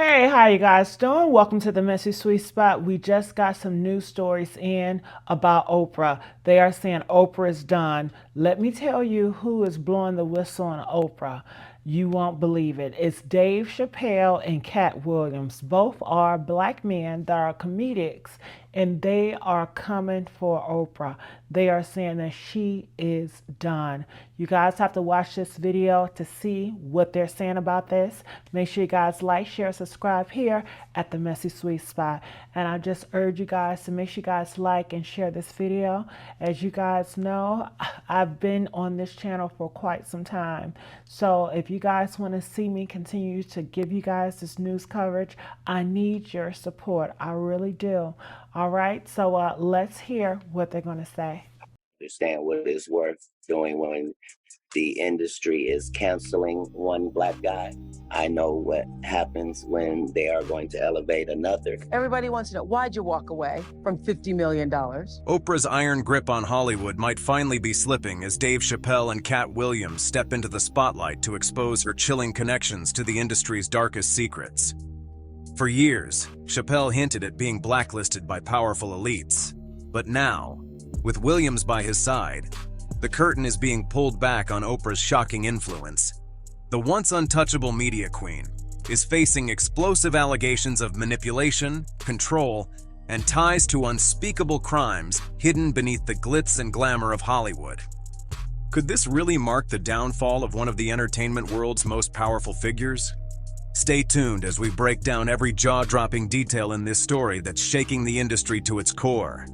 Hey, how you guys doing? Welcome to the Messy Sweet Spot. We just got some news stories in about Oprah. They are saying Oprah is done. Let me tell you who is blowing the whistle on Oprah. You won't believe it. It's Dave Chappelle and Katt Williams. Both are black men that are comedics, and they are coming for Oprah. They are saying that she is done. You guys have to watch this video to see what they're saying about this. Make sure you guys like, share, subscribe here at the Messy Sweet Spot. And I just urge you guys to make sure you guys like and share this video. As you guys know, I've been on this channel for quite some time. So if you guys want to see me continue to give you guys this news coverage, I need your support. I really do. All right, so let's hear what they're going to say. Understand what it's worth doing when the industry is canceling one black guy. I know what happens when they are going to elevate another. Everybody wants to know, why'd you walk away from $50 million? Oprah's iron grip on Hollywood might finally be slipping as Dave Chappelle and Katt Williams step into the spotlight to expose her chilling connections to the industry's darkest secrets. For years, Chappelle hinted at being blacklisted by powerful elites. But now, with Williams by his side, the curtain is being pulled back on Oprah's shocking influence. The once untouchable media queen is facing explosive allegations of manipulation, control, and ties to unspeakable crimes hidden beneath the glitz and glamour of Hollywood. Could this really mark the downfall of one of the entertainment world's most powerful figures? Stay tuned as we break down every jaw-dropping detail in this story that's shaking the industry to its core.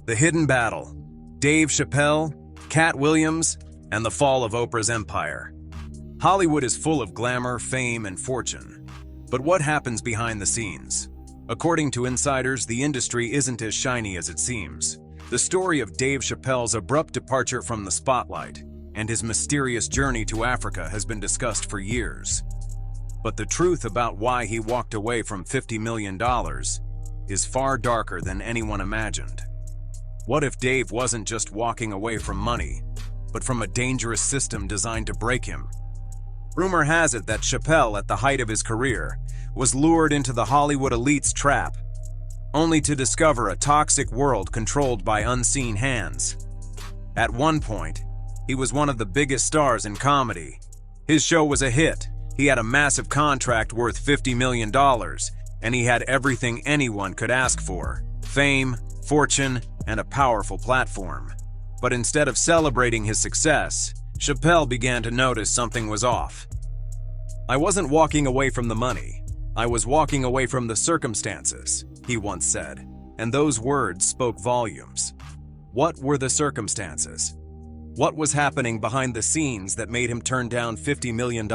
The hidden battle: Dave Chappelle, Katt Williams, and the fall of Oprah's empire. Hollywood is full of glamour, fame, and fortune. But what happens behind the scenes? According to insiders, the industry isn't as shiny as it seems. The story of Dave Chappelle's abrupt departure from the spotlight and his mysterious journey to Africa has been discussed for years. But the truth about why he walked away from $50 million is far darker than anyone imagined. What if Dave wasn't just walking away from money, but from a dangerous system designed to break him? Rumor has it that Chappelle, at the height of his career, was lured into the Hollywood elite's trap, only to discover a toxic world controlled by unseen hands. At one point, he was one of the biggest stars in comedy. His show was a hit. He had a massive contract worth $50 million, and he had everything anyone could ask for: fame, fortune, and a powerful platform. But instead of celebrating his success, Chappelle began to notice something was off. "I wasn't walking away from the money. I was walking away from the circumstances," he once said, and those words spoke volumes. What were the circumstances? What was happening behind the scenes that made him turn down $50 million?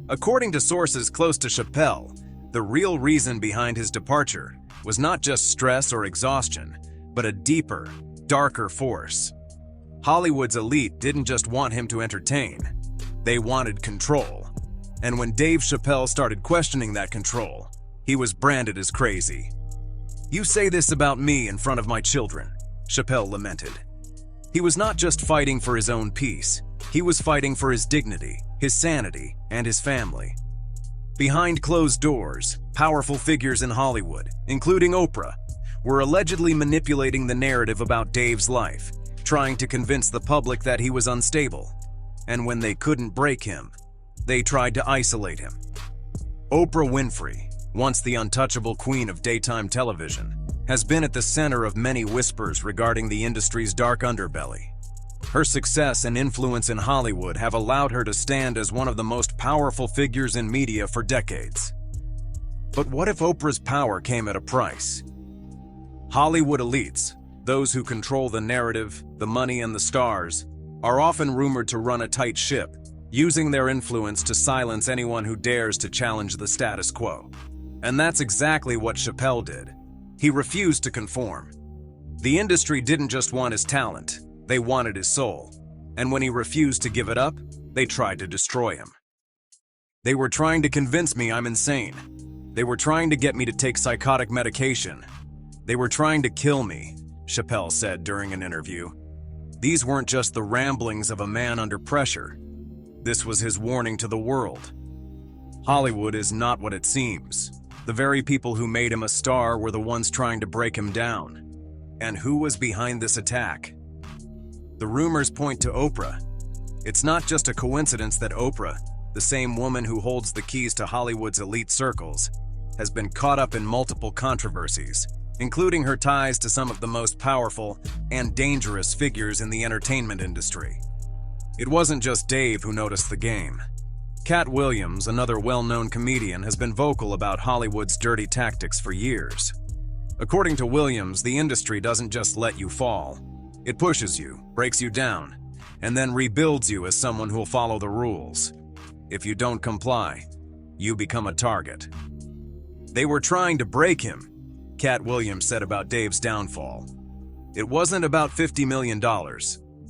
According to sources close to Chappelle, the real reason behind his departure was not just stress or exhaustion, but a deeper, darker force. Hollywood's elite didn't just want him to entertain. They wanted control. And when Dave Chappelle started questioning that control, he was branded as crazy. "You say this about me in front of my children," Chappelle lamented. He was not just fighting for his own peace. He was fighting for his dignity, his sanity, and his family. Behind closed doors, powerful figures in Hollywood, including Oprah, were allegedly manipulating the narrative about Dave's life, trying to convince the public that he was unstable. And when they couldn't break him, they tried to isolate him. Oprah Winfrey, once the untouchable queen of daytime television, has been at the center of many whispers regarding the industry's dark underbelly. Her success and influence in Hollywood have allowed her to stand as one of the most powerful figures in media for decades. But what if Oprah's power came at a price? Hollywood elites, those who control the narrative, the money, and the stars, are often rumored to run a tight ship, using their influence to silence anyone who dares to challenge the status quo. And that's exactly what Chappelle did. He refused to conform. The industry didn't just want his talent, they wanted his soul. And when he refused to give it up, they tried to destroy him. "They were trying to convince me I'm insane. They were trying to get me to take psychotic medication. They were trying to kill me," Chappelle said during an interview. These weren't just the ramblings of a man under pressure. This was his warning to the world. Hollywood is not what it seems. The very people who made him a star were the ones trying to break him down. And who was behind this attack? The rumors point to Oprah. It's not just a coincidence that Oprah, the same woman who holds the keys to Hollywood's elite circles, has been caught up in multiple controversies, including her ties to some of the most powerful and dangerous figures in the entertainment industry. It wasn't just Dave who noticed the game. Katt Williams, another well-known comedian, has been vocal about Hollywood's dirty tactics for years. According to Williams, the industry doesn't just let you fall. It pushes you, breaks you down, and then rebuilds you as someone who'll follow the rules. If you don't comply, you become a target. They were trying to break him, Katt Williams said about Dave's downfall. It wasn't about $50 million.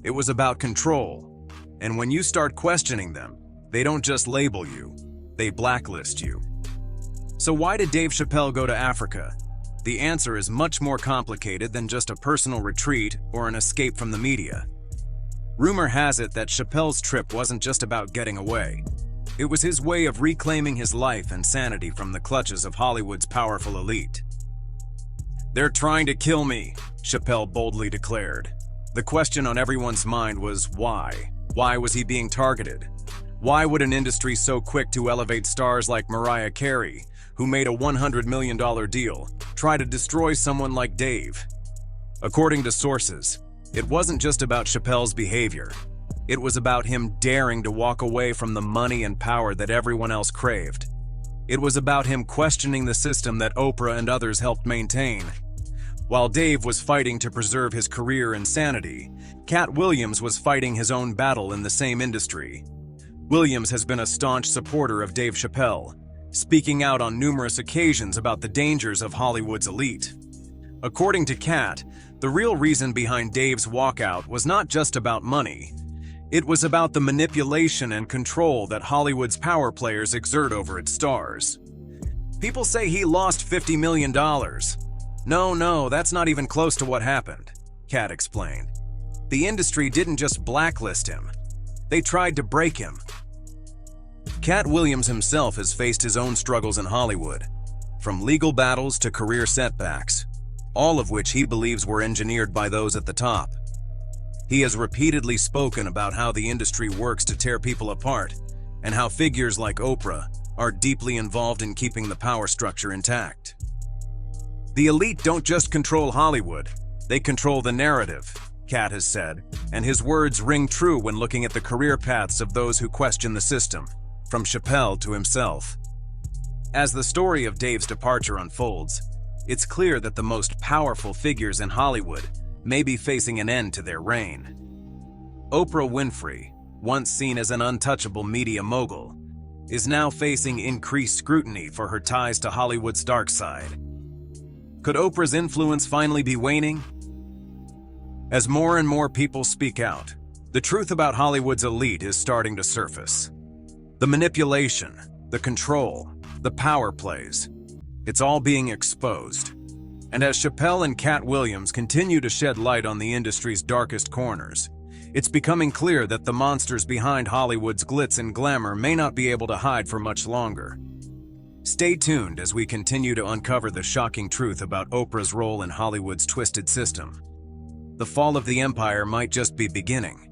It was about control. And when you start questioning them, they don't just label you, they blacklist you. So why did Dave Chappelle go to Africa? The answer is much more complicated than just a personal retreat or an escape from the media. Rumor has it that Chappelle's trip wasn't just about getting away. It was his way of reclaiming his life and sanity from the clutches of Hollywood's powerful elite. "They're trying to kill me," Chappelle boldly declared. The question on everyone's mind was why? Why was he being targeted? Why would an industry so quick to elevate stars like Mariah Carey, who made a $100 million deal, try to destroy someone like Dave? According to sources, it wasn't just about Chappelle's behavior. It was about him daring to walk away from the money and power that everyone else craved. It was about him questioning the system that Oprah and others helped maintain. While Dave was fighting to preserve his career and sanity, Katt Williams was fighting his own battle in the same industry. Williams has been a staunch supporter of Dave Chappelle, speaking out on numerous occasions about the dangers of Hollywood's elite. According to Katt, the real reason behind Dave's walkout was not just about money. It was about the manipulation and control that Hollywood's power players exert over its stars. People say he lost $50 million. No, that's not even close to what happened, Katt explained. The industry didn't just blacklist him. They tried to break him. Katt Williams himself has faced his own struggles in Hollywood, from legal battles to career setbacks, all of which he believes were engineered by those at the top. He has repeatedly spoken about how the industry works to tear people apart, and how figures like Oprah are deeply involved in keeping the power structure intact. The elite don't just control Hollywood, they control the narrative, Katt has said, and his words ring true when looking at the career paths of those who question the system, from Chappelle to himself. As the story of Dave's departure unfolds, it's clear that the most powerful figures in Hollywood may be facing an end to their reign. Oprah Winfrey, once seen as an untouchable media mogul, is now facing increased scrutiny for her ties to Hollywood's dark side. Could Oprah's influence finally be waning? As more and more people speak out, the truth about Hollywood's elite is starting to surface. The manipulation, the control, the power plays, it's all being exposed. And as Chappelle and Katt Williams continue to shed light on the industry's darkest corners, it's becoming clear that the monsters behind Hollywood's glitz and glamour may not be able to hide for much longer. Stay tuned as we continue to uncover the shocking truth about Oprah's role in Hollywood's twisted system. The fall of the empire might just be beginning.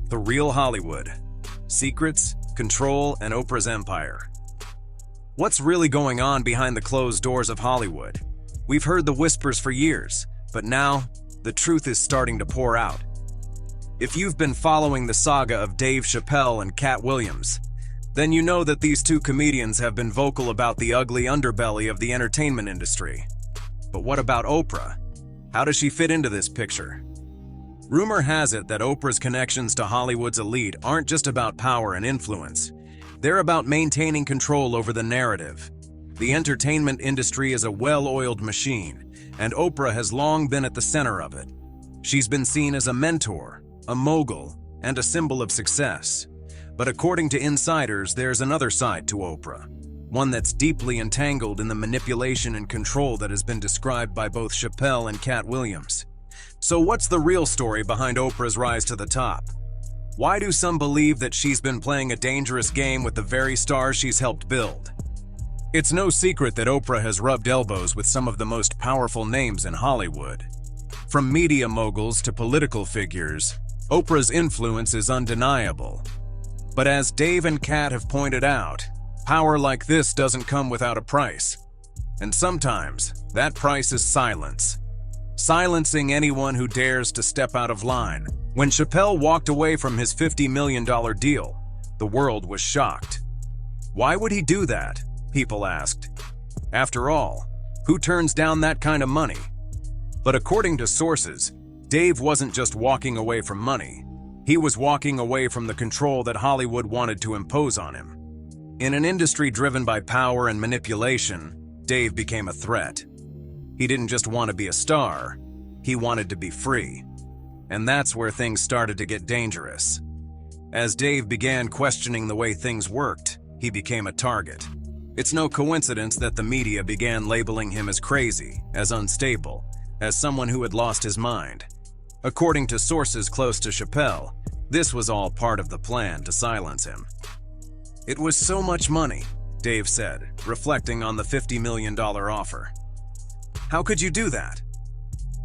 The Real Hollywood: Secrets, Control, and Oprah's Empire. What's really going on behind the closed doors of Hollywood? We've heard the whispers for years, but now, the truth is starting to pour out. If you've been following the saga of Dave Chappelle and Katt Williams, then you know that these two comedians have been vocal about the ugly underbelly of the entertainment industry. But what about Oprah? How does she fit into this picture? Rumor has it that Oprah's connections to Hollywood's elite aren't just about power and influence. They're about maintaining control over the narrative. The entertainment industry is a well-oiled machine, and Oprah has long been at the center of it. She's been seen as a mentor, a mogul, and a symbol of success. But according to insiders, there's another side to Oprah, one that's deeply entangled in the manipulation and control that has been described by both Chappelle and Katt Williams. So what's the real story behind Oprah's rise to the top? Why do some believe that she's been playing a dangerous game with the very stars she's helped build? It's no secret that Oprah has rubbed elbows with some of the most powerful names in Hollywood. From media moguls to political figures, Oprah's influence is undeniable. But as Dave and Katt have pointed out, power like this doesn't come without a price. And sometimes, that price is silence. Silencing anyone who dares to step out of line. When Chappelle walked away from his $50 million deal, the world was shocked. Why would he do that? People asked. After all, who turns down that kind of money? But according to sources, Dave wasn't just walking away from money. He was walking away from the control that Hollywood wanted to impose on him. In an industry driven by power and manipulation, Dave became a threat. He didn't just want to be a star, he wanted to be free. And that's where things started to get dangerous. As Dave began questioning the way things worked, he became a target. It's no coincidence that the media began labeling him as crazy, as unstable, as someone who had lost his mind. According to sources close to Chappelle, this was all part of the plan to silence him. It was so much money, Dave said, reflecting on the $50 million offer. How could you do that?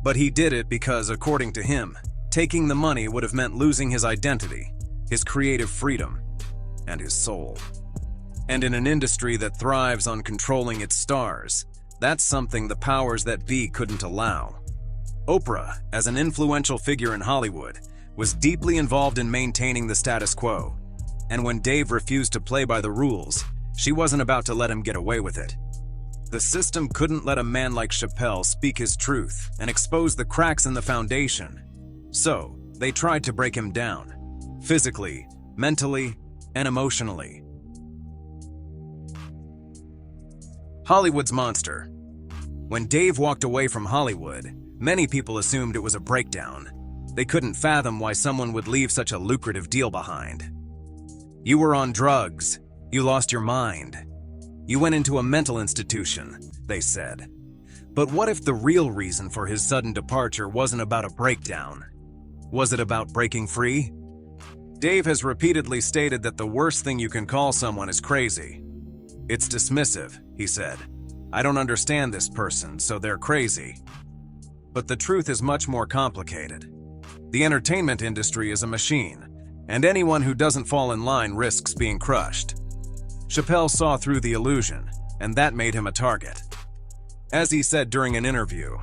But he did it because, according to him, taking the money would have meant losing his identity, his creative freedom, and his soul. And in an industry that thrives on controlling its stars, that's something the powers that be couldn't allow. Oprah, as an influential figure in Hollywood, was deeply involved in maintaining the status quo. And when Dave refused to play by the rules, she wasn't about to let him get away with it. The system couldn't let a man like Chappelle speak his truth and expose the cracks in the foundation. So, they tried to break him down, physically, mentally, and emotionally. Hollywood's monster. When Dave walked away from Hollywood, many people assumed it was a breakdown. They couldn't fathom why someone would leave such a lucrative deal behind. You were on drugs. You lost your mind. You went into a mental institution, they said. But what if the real reason for his sudden departure wasn't about a breakdown? Was it about breaking free? Dave has repeatedly stated that the worst thing you can call someone is crazy. It's dismissive, he said. I don't understand this person, so they're crazy. But the truth is much more complicated. The entertainment industry is a machine, and anyone who doesn't fall in line risks being crushed. Chappelle saw through the illusion, and that made him a target. As he said during an interview,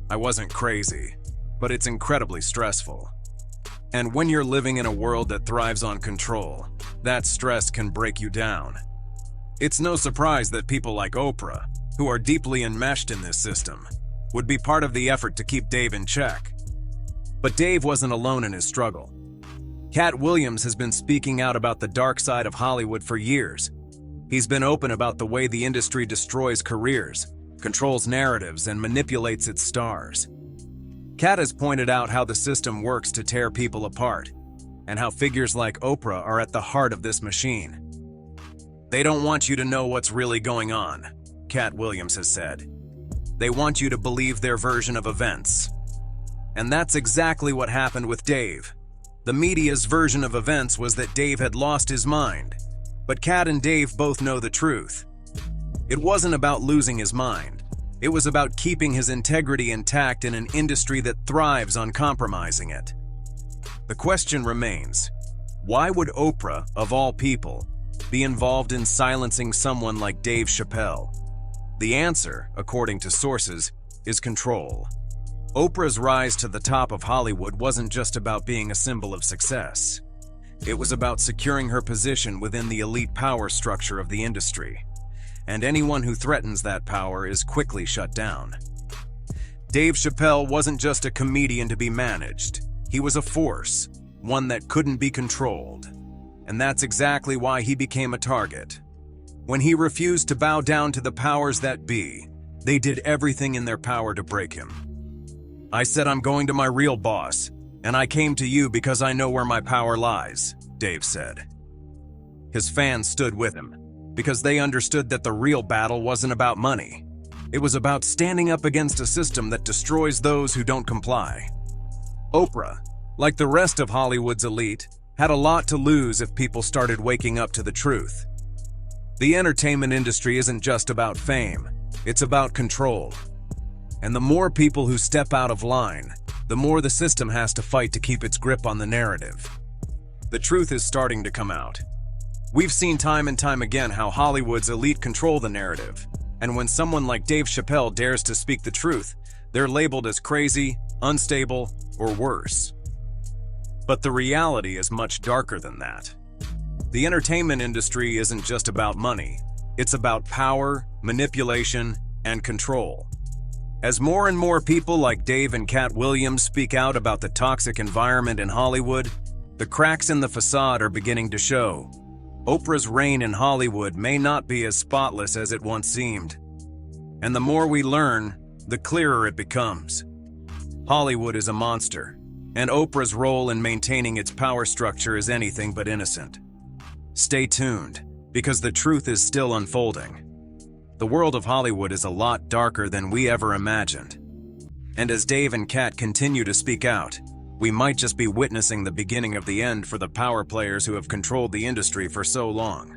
I wasn't crazy, but it's incredibly stressful. And when you're living in a world that thrives on control, that stress can break you down. It's no surprise that people like Oprah, who are deeply enmeshed in this system, would be part of the effort to keep Dave in check. But Dave wasn't alone in his struggle. Katt Williams has been speaking out about the dark side of Hollywood for years. He's been open about the way the industry destroys careers, controls narratives, and manipulates its stars. Katt has pointed out how the system works to tear people apart, and how figures like Oprah are at the heart of this machine. They don't want you to know what's really going on, Katt Williams has said. They want you to believe their version of events. And that's exactly what happened with Dave. The media's version of events was that Dave had lost his mind. But Katt and Dave both know the truth. It wasn't about losing his mind. It was about keeping his integrity intact in an industry that thrives on compromising it. The question remains, why would Oprah, of all people, be involved in silencing someone like Dave Chappelle? The answer, according to sources, is control. Oprah's rise to the top of Hollywood wasn't just about being a symbol of success. It was about securing her position within the elite power structure of the industry. And anyone who threatens that power is quickly shut down. Dave Chappelle wasn't just a comedian to be managed. He was a force, one that couldn't be controlled. And that's exactly why he became a target. When he refused to bow down to the powers that be, they did everything in their power to break him. I said I'm going to my real boss, and I came to you because I know where my power lies, Dave said. His fans stood with him, because they understood that the real battle wasn't about money. It was about standing up against a system that destroys those who don't comply. Oprah, like the rest of Hollywood's elite, had a lot to lose if people started waking up to the truth. The entertainment industry isn't just about fame, it's about control. And the more people who step out of line, the more the system has to fight to keep its grip on the narrative. The truth is starting to come out. We've seen time and time again how Hollywood's elite control the narrative, and when someone like Dave Chappelle dares to speak the truth, they're labeled as crazy, unstable, or worse. But the reality is much darker than that. The entertainment industry isn't just about money, it's about power, manipulation, and control. As more and more people like Dave and Katt Williams speak out about the toxic environment in Hollywood, the cracks in the facade are beginning to show. Oprah's reign in Hollywood may not be as spotless as it once seemed. And the more we learn, the clearer it becomes. Hollywood is a monster, and Oprah's role in maintaining its power structure is anything but innocent. Stay tuned, because the truth is still unfolding. The world of Hollywood is a lot darker than we ever imagined. And as Dave and Katt continue to speak out, we might just be witnessing the beginning of the end for the power players who have controlled the industry for so long.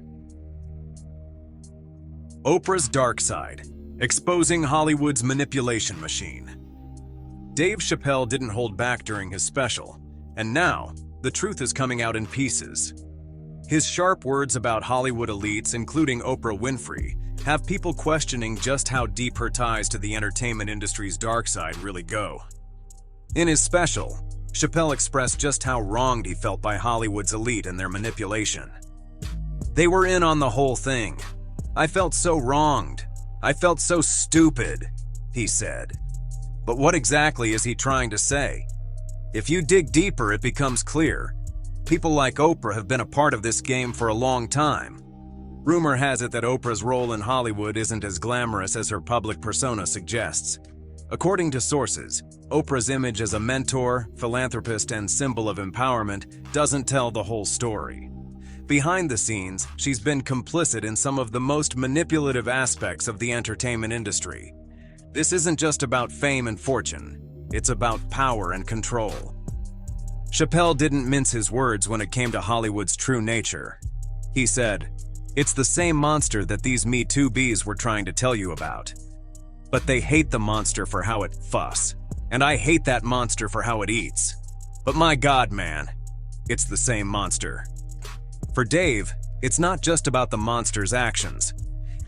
Oprah's dark side, exposing Hollywood's manipulation machine. Dave Chappelle didn't hold back during his special, and now, the truth is coming out in pieces. His sharp words about Hollywood elites, including Oprah Winfrey, have people questioning just how deep her ties to the entertainment industry's dark side really go. In his special, Chappelle expressed just how wronged he felt by Hollywood's elite and their manipulation. "They were in on the whole thing. I felt so wronged. I felt so stupid," he said. But what exactly is he trying to say? If you dig deeper, it becomes clear. People like Oprah have been a part of this game for a long time. Rumor has it that Oprah's role in Hollywood isn't as glamorous as her public persona suggests. According to sources, Oprah's image as a mentor, philanthropist, and symbol of empowerment doesn't tell the whole story. Behind the scenes, she's been complicit in some of the most manipulative aspects of the entertainment industry. This isn't just about fame and fortune, it's about power and control. Chappelle didn't mince his words when it came to Hollywood's true nature. He said, "It's the same monster that these Me Too bees were trying to tell you about. But they hate the monster for how it fuss, and I hate that monster for how it eats. But my God, man, it's the same monster." For Dave, it's not just about the monster's actions.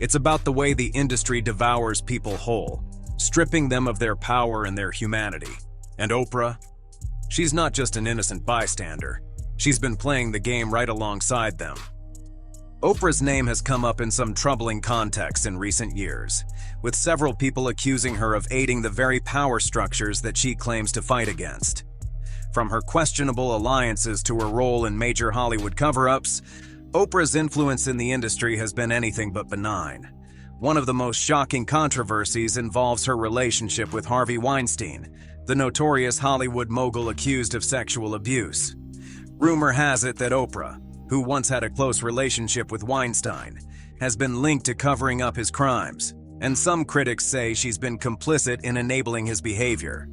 It's about the way the industry devours people whole, stripping them of their power and their humanity. And Oprah? She's not just an innocent bystander. She's been playing the game right alongside them. Oprah's name has come up in some troubling contexts in recent years, with several people accusing her of aiding the very power structures that she claims to fight against. From her questionable alliances to her role in major Hollywood cover-ups, Oprah's influence in the industry has been anything but benign. One of the most shocking controversies involves her relationship with Harvey Weinstein, the notorious Hollywood mogul accused of sexual abuse. Rumor has it that Oprah, who once had a close relationship with Weinstein, has been linked to covering up his crimes, and some critics say she's been complicit in enabling his behavior.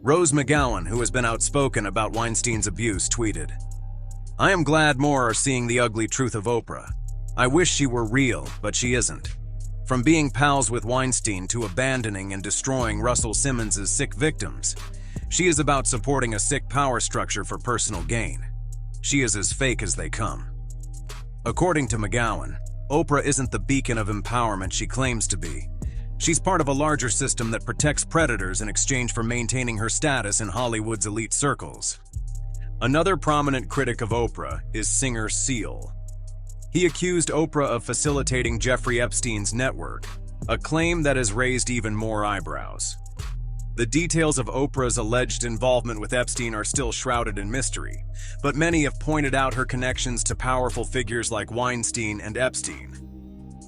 Rose McGowan, who has been outspoken about Weinstein's abuse, tweeted, "I am glad more are seeing the ugly truth of Oprah. I wish she were real, but she isn't. From being pals with Weinstein to abandoning and destroying Russell Simmons' sick victims, she is about supporting a sick power structure for personal gain. She is as fake as they come." According to McGowan, Oprah isn't the beacon of empowerment she claims to be. She's part of a larger system that protects predators in exchange for maintaining her status in Hollywood's elite circles. Another prominent critic of Oprah is singer Seal. He accused Oprah of facilitating Jeffrey Epstein's network, a claim that has raised even more eyebrows. The details of Oprah's alleged involvement with Epstein are still shrouded in mystery, but many have pointed out her connections to powerful figures like Weinstein and Epstein.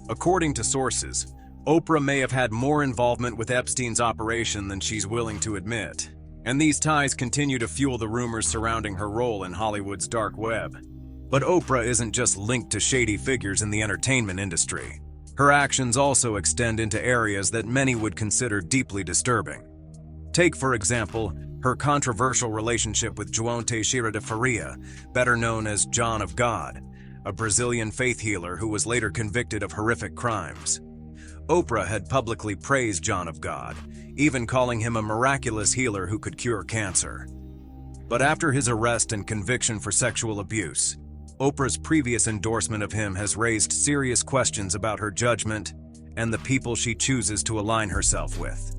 According to sources, Oprah may have had more involvement with Epstein's operation than she's willing to admit, and these ties continue to fuel the rumors surrounding her role in Hollywood's dark web. But Oprah isn't just linked to shady figures in the entertainment industry. Her actions also extend into areas that many would consider deeply disturbing. Take, for example, her controversial relationship with João Teixeira de Faria, better known as John of God, a Brazilian faith healer who was later convicted of horrific crimes. Oprah had publicly praised John of God, even calling him a miraculous healer who could cure cancer. But after his arrest and conviction for sexual abuse, Oprah's previous endorsement of him has raised serious questions about her judgment and the people she chooses to align herself with.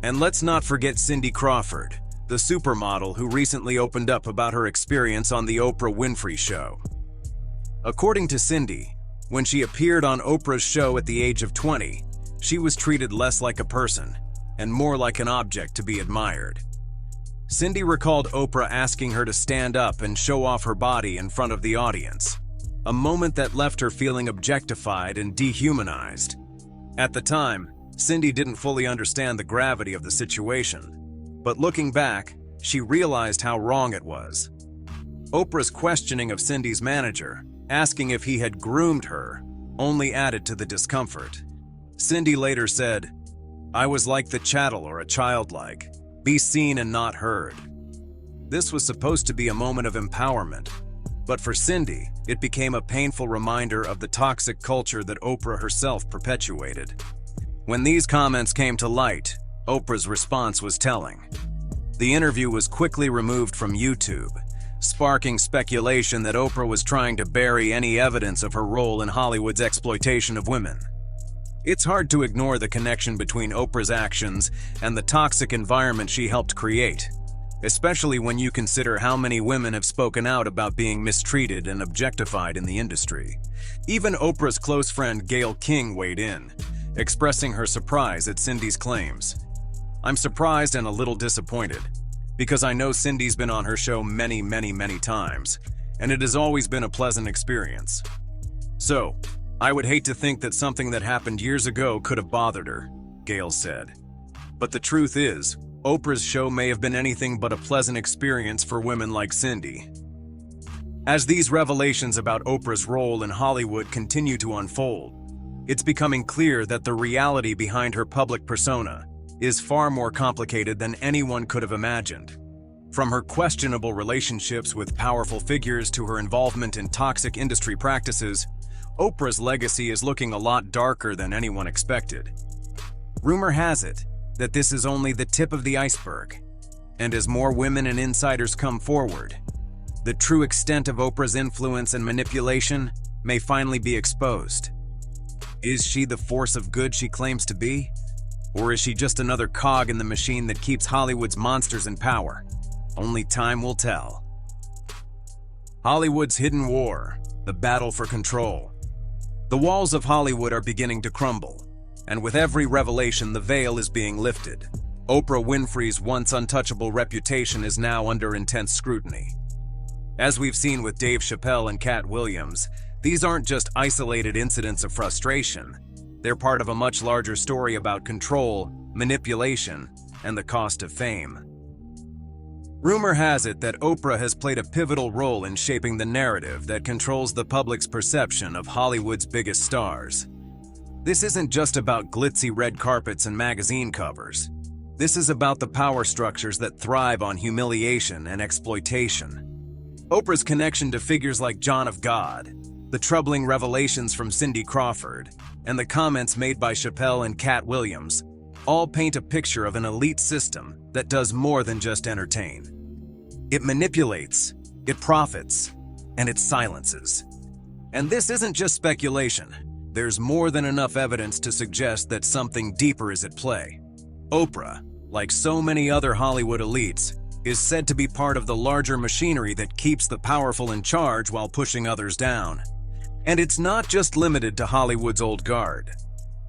And let's not forget Cindy Crawford, the supermodel who recently opened up about her experience on The Oprah Winfrey Show. According to Cindy, when she appeared on Oprah's show at the age of 20, she was treated less like a person and more like an object to be admired. Cindy recalled Oprah asking her to stand up and show off her body in front of the audience, a moment that left her feeling objectified and dehumanized. At the time, Cindy didn't fully understand the gravity of the situation, but looking back, she realized how wrong it was. Oprah's questioning of Cindy's manager, asking if he had groomed her, only added to the discomfort. Cindy later said, "I was like the chattel or a childlike, be seen and not heard." This was supposed to be a moment of empowerment, but for Cindy, it became a painful reminder of the toxic culture that Oprah herself perpetuated. When these comments came to light, Oprah's response was telling. The interview was quickly removed from YouTube, sparking speculation that Oprah was trying to bury any evidence of her role in Hollywood's exploitation of women. It's hard to ignore the connection between Oprah's actions and the toxic environment she helped create, especially when you consider how many women have spoken out about being mistreated and objectified in the industry. Even Oprah's close friend Gayle King weighed in, expressing her surprise at Cindy's claims. "I'm surprised and a little disappointed, because I know Cindy's been on her show many times, and it has always been a pleasant experience. So, I would hate to think that something that happened years ago could have bothered her," Gayle said. But the truth is, Oprah's show may have been anything but a pleasant experience for women like Cindy. As these revelations about Oprah's role in Hollywood continue to unfold, it's becoming clear that the reality behind her public persona is far more complicated than anyone could have imagined. From her questionable relationships with powerful figures to her involvement in toxic industry practices, Oprah's legacy is looking a lot darker than anyone expected. Rumor has it that this is only the tip of the iceberg, and as more women and insiders come forward, the true extent of Oprah's influence and manipulation may finally be exposed. Is she the force of good she claims to be? Or is she just another cog in the machine that keeps Hollywood's monsters in power? Only time will tell. Hollywood's hidden war, the battle for control. The walls of Hollywood are beginning to crumble, and with every revelation the veil is being lifted. Oprah Winfrey's once untouchable reputation is now under intense scrutiny. As we've seen with Dave Chappelle and Katt Williams, these aren't just isolated incidents of frustration. They're part of a much larger story about control, manipulation, and the cost of fame. Rumor has it that Oprah has played a pivotal role in shaping the narrative that controls the public's perception of Hollywood's biggest stars. This isn't just about glitzy red carpets and magazine covers. This is about the power structures that thrive on humiliation and exploitation. Oprah's connection to figures like John of God, the troubling revelations from Cindy Crawford, and the comments made by Chappelle and Katt Williams all paint a picture of an elite system that does more than just entertain. It manipulates, it profits, and it silences. And this isn't just speculation. There's more than enough evidence to suggest that something deeper is at play. Oprah, like so many other Hollywood elites, is said to be part of the larger machinery that keeps the powerful in charge while pushing others down. And it's not just limited to Hollywood's old guard.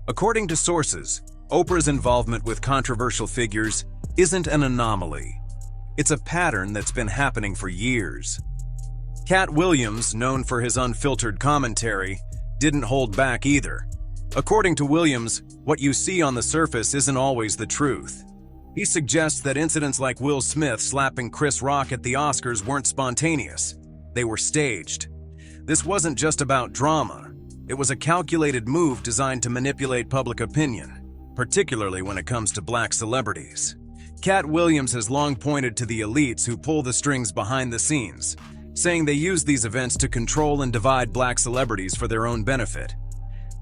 According to sources, Oprah's involvement with controversial figures isn't an anomaly. It's a pattern that's been happening for years. Katt Williams, known for his unfiltered commentary, didn't hold back either. According to Williams, what you see on the surface isn't always the truth. He suggests that incidents like Will Smith slapping Chris Rock at the Oscars weren't spontaneous. They were staged. This wasn't just about drama. It was a calculated move designed to manipulate public opinion, particularly when it comes to black celebrities. Katt Williams has long pointed to the elites who pull the strings behind the scenes, saying they use these events to control and divide black celebrities for their own benefit.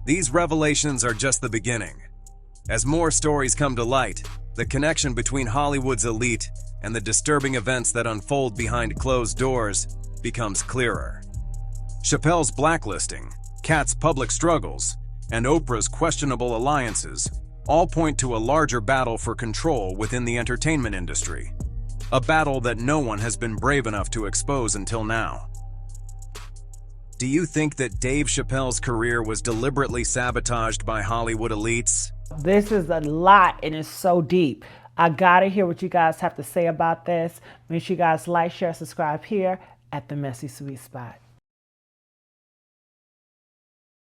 These revelations are just the beginning. As more stories come to light, the connection between Hollywood's elite and the disturbing events that unfold behind closed doors becomes clearer. Chappelle's blacklisting, Katt's public struggles, and Oprah's questionable alliances all point to a larger battle for control within the entertainment industry. A battle that no one has been brave enough to expose until now. Do you think that Dave Chappelle's career was deliberately sabotaged by Hollywood elites? This is a lot and it's so deep. I gotta hear what you guys have to say about this. Make sure you guys like, share, subscribe here at The Messy Sweet Spot.